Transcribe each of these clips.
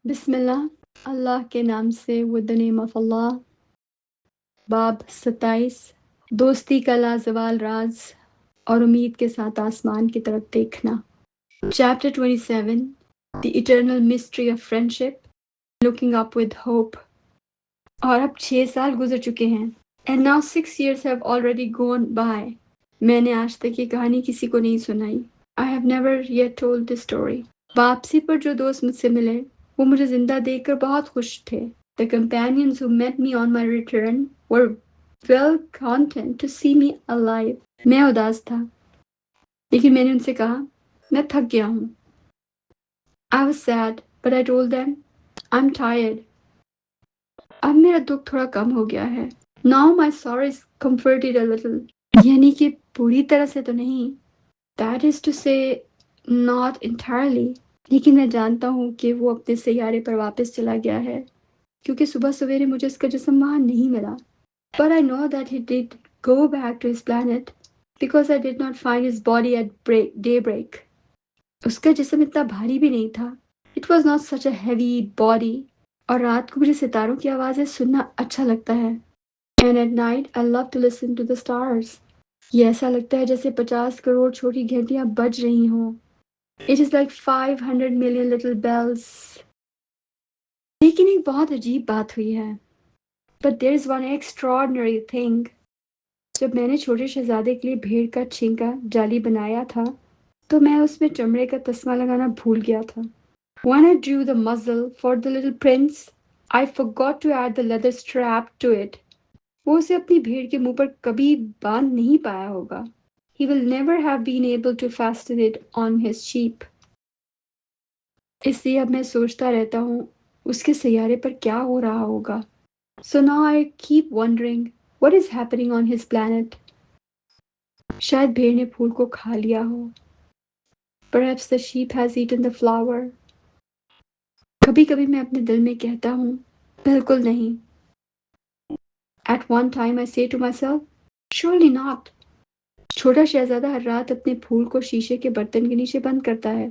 बिस्मिल्लाह, अल्लाह के नाम से विद द नेम ऑफ अल्लाह। बाब 27। दोस्ती का लाजवाल राज और उम्मीद के साथ आसमान की तरफ देखना। Chapter 27। The eternal mystery of friendship, looking up with hope. और अब 6 साल गुजर चुके हैं। And now 6 years have already gone by. मैंने आज तक ये कहानी किसी को नहीं सुनाई। I have never yet told this story. वापसी पर जो दोस्त मुझसे मिले वो मुझे जिंदा देखकर बहुत खुश थे। The companions who met me on my return were well content to see me alive। मैं उदास था, लेकिन मैंने उनसे कहा मैं थक गया हूँ। I was sad, but I told them I'm tired। अब मेरा दुख थोड़ा कम हो गया है। Now my sorrow is comforted a little। यानी कि पूरी तरह से तो नहीं, that is to say not entirely। लेकिन मैं जानता हूँ कि वो अपने सैयारे पर वापस चला गया है, क्योंकि सुबह सवेरे मुझे उसका जिस्म वहाँ नहीं मिला। But I know that he did go back to his planet because I did not find his body at daybreak। उसका जिस्म इतना भारी भी नहीं था। It was not such a heavy body। और रात को मुझे सितारों की आवाज़ें सुनना अच्छा लगता है। And at night I love to listen to the stars। ये ऐसा लगता है जैसे 50 करोड़ छोटी घंटियां बज रही हों। It is like 500 million little bells। लेकिन एक बहुत अजीब बात हुई है। But there is one extraordinary thing। जब मैंने छोटे शहजादे के लिए भेड़ का छिंका जाली बनाया था, तो मैं उसमें चमड़े का तस्मा लगाना भूल गया था। When I drew the muzzle for the little prince, I forgot to add the leather strap to it। वो उसे अपनी भेड़ के मुंह पर कभी बांध नहीं पाया होगा। He will never have been able to fasten it on his sheep। इसलिए अब मैं सोचता रहता हूँ उसके सैयारे पर क्या हो रहा होगा। So now I keep wondering what is happening on his planet। शायद भेड़ ने फूल को खा लिया हो। Perhaps the sheep has eaten the flower। कभी कभी मैं अपने दिल में कहता हूँ बिल्कुल नहीं। At one time I say to myself, surely not। छोटा शहजादा हर रात अपने फूल को शीशे के बर्तन के नीचे बंद करता है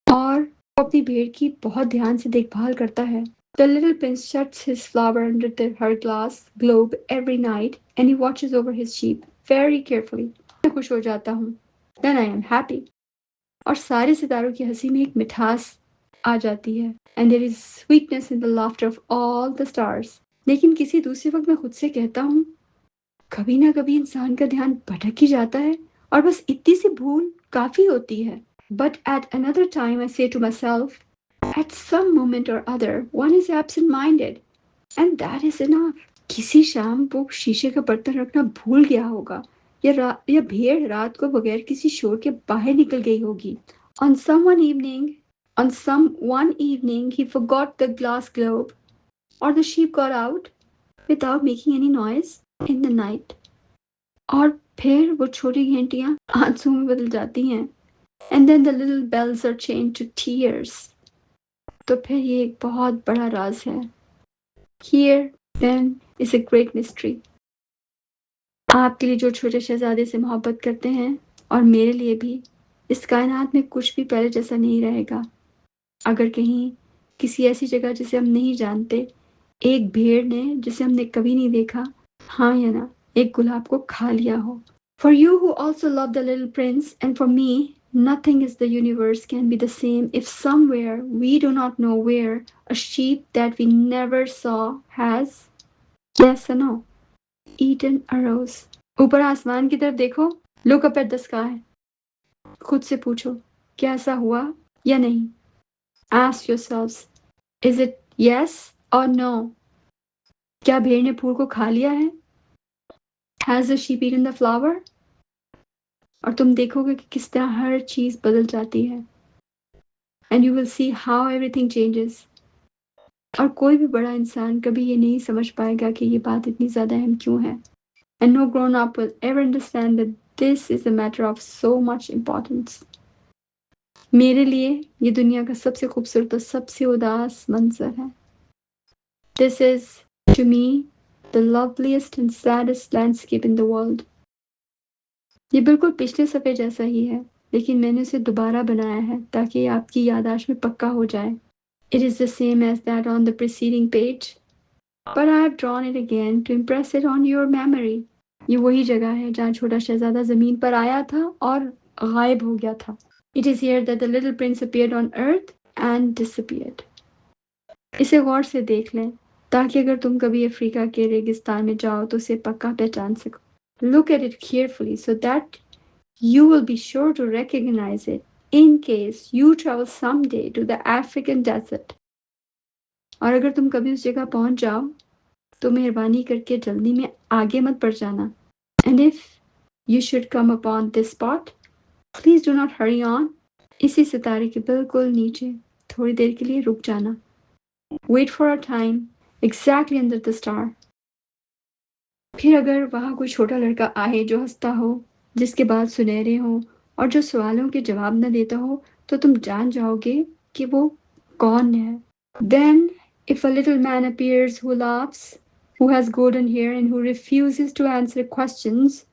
और वो अपनी भेड़ की बहुत ध्यान से देखभाल करता है। The little prince shuts his flower under her glass globe every night and he watches over his sheep very carefully। मैं खुश हो जाता हूँ। Then I am happy। और सारे सितारों की हंसी में एक मिठास आ जाती है। And there is sweetness in the laughter of all the stars। लेकिन किसी दूसरे वक्त मैं खुद से कहता हूँ कभी ना कभी इंसान का ध्यान भटक ही जाता है और बस इतनी सी भूल काफी होती है। But at another time I say to myself, at some moment or other one is absent-minded and that is enough। किसी शाम वो शीशे का बर्तन रखना भूल गया होगा या भेड़ रात को बगैर किसी शोर के बाहर निकल गई होगी। On some one evening he forgot the glass globe or the sheep got out without making any noise in the night। और फिर वो छोटी घंटियां आंसुओं में बदल जाती हैं। And then the little bells are changed to tears। तो फिर ये एक बहुत बड़ा राज है। Here then is a great mystery। आपके लिए जो छोटे शहजादे से मोहब्बत करते हैं और मेरे लिए भी, इस कायनात में कुछ भी पहले जैसा नहीं रहेगा। अगर कहीं किसी ऐसी जगह जिसे हम नहीं जानते एक भेड़ ने जिसे हमने कभी नहीं देखा, हाँ या ना, एक गुलाब को खा लिया हो। For you who also love the little prince and for me, nothing is the universe can be the same if somewhere we do not know where a sheep that we never saw has, yes or no, eaten a rose। ऊपर आसमान की तरफ देखो, look up at the sky। खुद से पूछो क्या ऐसा हुआ या नहीं। Ask yourselves, is it yes or no। क्या भेड़ ने फूल को खा लिया है। Has the sheep eaten the flower। और तुम देखोगे कि किस तरह हर चीज बदल जाती है। And you will see how everything changes। और कोई भी बड़ा इंसान कभी ये नहीं समझ पाएगा कि ये बात इतनी ज्यादा अहम क्यों है। And no grown up will ever understand that this is a matter of so much importance। मेरे लिए ये दुनिया का सबसे खूबसूरत और सबसे उदास मंजर है। This is to me the loveliest and saddest landscape in the world। ये बिल्कुल पिछले सफ़े जैसा ही है, लेकिन मैंने उसे दोबारा बनाया है ताकि आपकी याददाश्त में पक्का हो जाए। It is the same as that on the preceding page, but I have drawn it again to impress it on your memory. ये वही जगह है जहाँ छोटा शहजादा जमीन पर आया था और गायब हो गया था. It is here that the little prince appeared on earth and disappeared. इसे गौर से देख लें ताकि अगर तुम कभी अफ्रीका के रेगिस्तान में जाओ तो उसे पक्का पहचान सको. Look at it carefully so that you will be sure to recognize it in case you travel someday to the African desert. और अगर तुम कभी उस जगह पहुंच जाओ तो मेहरबानी करके जल्दी में आगे मत बढ़ जाना. And if you should come upon this spot, please do not hurry on. इसी सितारे के बिल्कुल नीचे थोड़ी देर के लिए रुक जाना. Wait for a time exactly under the star. फिर अगर वहां कोई छोटा लड़का आए जो हंसता हो, जिसके बाल सुनहरे हों और जो सवालों के जवाब न देता हो, तो तुम जान जाओगे कि वो कौन है. Then, if a little man appears who laughs, who has golden hair and who refuses to answer questions,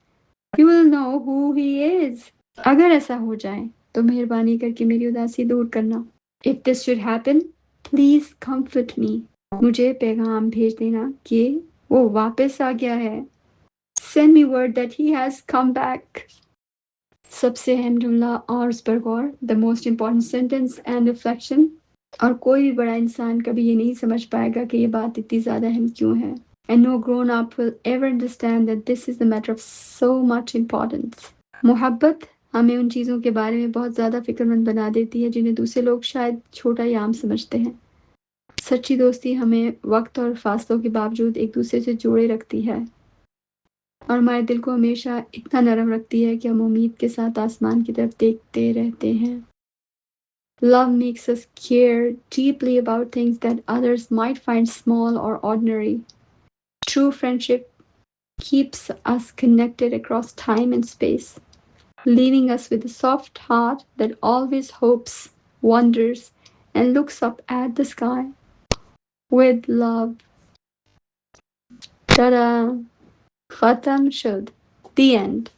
you will know who he is. अगर ऐसा हो जाए तो मेहरबानी करके मेरी उदासी दूर करना. If this should happen, please comfort me. मुझे पैगाम भेज देना कि वो वापस आ गया है. Send me word that he has come back. सबसे अहम जुमला और उस पर गौर. The most important sentence and reflection. और कोई भी बड़ा इंसान कभी ये नहीं समझ पाएगा कि ये बात इतनी ज़्यादा अहम क्यों है. And no grown up will ever understand that this is a matter of so much importance. मोहब्बत हमें उन चीज़ों के बारे में बहुत ज़्यादा फिक्रमंद बना देती है जिन्हें दूसरे लोग शायद छोटा या आम समझते हैं. सच्ची दोस्ती हमें वक्त और फासलों के बावजूद एक दूसरे से जोड़े रखती है और हमारे दिल को हमेशा इतना नरम रखती है कि हम उम्मीद के साथ आसमान की तरफ देखते रहते हैं. Love makes us care deeply about things that others might find small or ordinary. True friendship keeps us connected across time and space, leaving us with a soft heart that always hopes, wonders, and looks up at the sky with love. Ta-da! Khatam shud. The end.